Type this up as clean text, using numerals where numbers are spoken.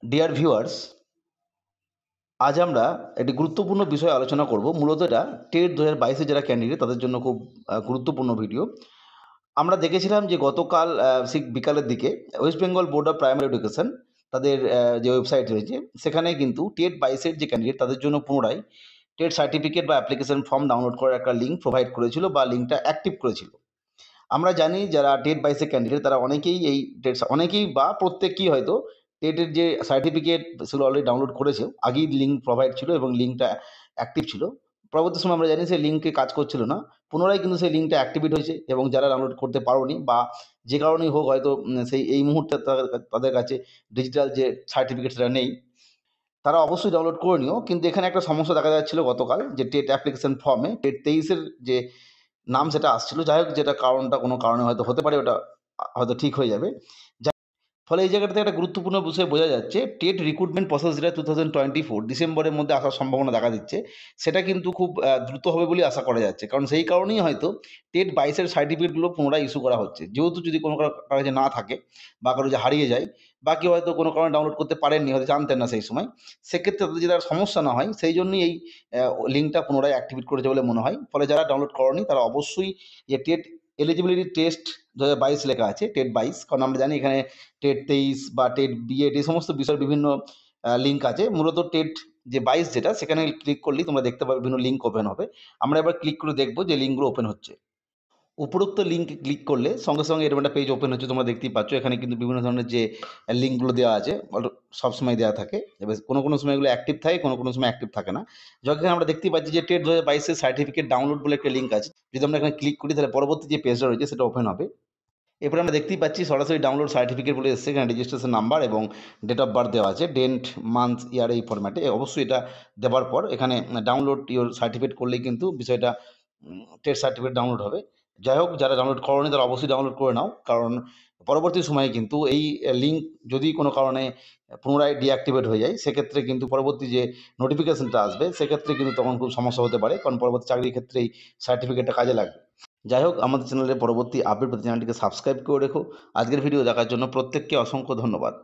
Dear viewers, আজ আমরা একটি গুরুত্বপূর্ণ বিষয় আলোচনা করব। মূলত এটা টেট 2022 যারা ক্যান্ডিডেট তাদের জন্য খুব গুরুত্বপূর্ণ ভিডিও। আমরা দেখেছিলাম যে গতকাল ঠিক বিকালের দিকে West Bengal board of primary education তাদের যে ওয়েবসাইট রয়েছে সেখানে কিন্তু টেট 22 যে ক্যান্ডিডেট তাদের জন্য পুনরায় টেট সার্টিফিকেট বা অ্যাপ্লিকেশন ফর্ম ডাউনলোড করার একটা লিঙ্ক প্রোভাইড করেছিল বা লিঙ্কটা অ্যাক্টিভ করেছিল। আমরা জানি যারা টেট 22 ক্যান্ডিডেট তারা অনেকেই এই অনেকেই বা প্রত্যেকেই হয়তো টেটের যে সার্টিফিকেট সেগুলো অলরেডি ডাউনলোড করেছে। আগেই লিঙ্ক প্রোভাইড ছিল এবং লিঙ্কটা অ্যাক্টিভ ছিল। পরবর্তী সময় আমরা জানি সেই লিঙ্কে কাজ করছিল না। পুনরায় কিন্তু সেই লিঙ্কটা অ্যাক্টিভেট হয়েছে এবং যারা ডাউনলোড করতে পারোনি বা যে কারণেই হোক হয়তো সেই এই মুহূর্তে তাদের কাছে ডিজিটাল যে সার্টিফিকেট সেটা নেই, তারা অবশ্যই ডাউনলোড করে নিও। কিন্তু এখানে একটা সমস্যা দেখা যাচ্ছিল গতকাল যে টেট অ্যাপ্লিকেশন ফর্মে টেট 23 যে নাম সেটা আসছিল। যাই হোক, যেটা কারণটা কোনো কারণে হয়তো হতে পারে, ওটা হয়তো ঠিক হয়ে যাবে। ফলে এই জায়গাটাতে একটা গুরুত্বপূর্ণ বিষয় বোঝা যাচ্ছে, টেট রিক্রুটমেন্ট প্রসেস যেটা 2024 ডিসেম্বরের মধ্যে আসার সম্ভাবনা দেখা দিচ্ছে, সেটা কিন্তু খুব দ্রুত হবে বলে আশা করা যাচ্ছে। কারণ সেই কারণেই হয়তো টেট 22 সার্টিফিকেটগুলো পুনরায় ইস্যু করা হচ্ছে। যেহেতু যদি কোনো কারো কাছে না থাকে বা কারো যে হারিয়ে যায় বা কেউ হয়তো কোনো কারণে ডাউনলোড করতে পারেননি, হয়তো জানতেন না সেই সময়, সেক্ষেত্রে তাদের যদি আর সমস্যা না হয় সেই জন্যই এই লিঙ্কটা পুনরায় অ্যাক্টিভেট করেছে বলে মনে হয়। ফলে যারা ডাউনলোড করনি তারা অবশ্যই যে টেট এলিজিবিলিটি টেস্ট 2022 লেখা আছে, টেট 22, কারণ আমরা জানি এখানে টেট 23 বা টেট বিএড এই সমস্ত বিষয়ের বিভিন্ন লিঙ্ক আছে। মূলত টেট যে 22 যেটা, সেখানে ক্লিক করলেই তোমরা দেখতে পাবে বিভিন্ন লিঙ্ক ওপেন হবে। আমরা এবার ক্লিক করে দেখবো যে লিঙ্কগুলো ওপেন হচ্ছে। উপরোক্ত লিঙ্কে ক্লিক করলে সঙ্গে সঙ্গে এরকম একটা পেজ ওপেন হচ্ছে, তোমরা দেখতেই পাচ্ছ। এখানে কিন্তু বিভিন্ন ধরনের যে লিঙ্কগুলো দেওয়া আছে সবসময় দেওয়া থাকে। এবার কোনো কোনো সময় এগুলো অ্যাক্টিভ থাকে, কোনো কোনো সময় অ্যাক্টিভ থাকে না। যখন আমরা দেখতেই পাচ্ছি যে টেট 2022 সার্টিফিকেট ডাউনলোড বলে একটা লিঙ্ক আছে। যদি আমরা এখানে ক্লিক করি তাহলে পরবর্তী যে পেজটা রয়েছে সেটা ওপেন হবে। এরপরে আমরা দেখতেই পাচ্ছি সরাসরি ডাউনলোড সার্টিফিকেট বলে এসছে। এখানে রেজিস্ট্রেশন নাম্বার এবং ডেট অফ বার্থ দেওয়া আছে, ডেট, মান্থ, ইয়ার এই ফরম্যাটে। অবশ্যই এটা দেওয়ার পর এখানে ডাউনলোড ইওর সার্টিফিকেট করলেই কিন্তু বিষয়টা টেট সার্টিফিকেট ডাউনলোড হবে। যাই হোক, যারা ডাউনলোড করোনি তারা অবশ্যই ডাউনলোড করে নাও, কারণ পরবর্তী সময়ে কিন্তু এই লিঙ্ক যদি কোনো কারণে পুনরায় ডিঅ্যাক্টিভেট হয়ে যায়, সেক্ষেত্রে কিন্তু পরবর্তী যে নোটিফিকেশনটা আসবে সেক্ষেত্রে কিন্তু তখন খুব সমস্যা হতে পারে, কারণ পরবর্তী চাকরির ক্ষেত্রে এই সার্টিফিকেটটা কাজে লাগবে। যাই হোক, আমাদের চ্যানেলের পরবর্তী আপডেট পেতে চ্যানেলটিকে সাবস্ক্রাইব করে রেখো। আজকের ভিডিও দেখার জন্য প্রত্যেককে অসংখ্য ধন্যবাদ।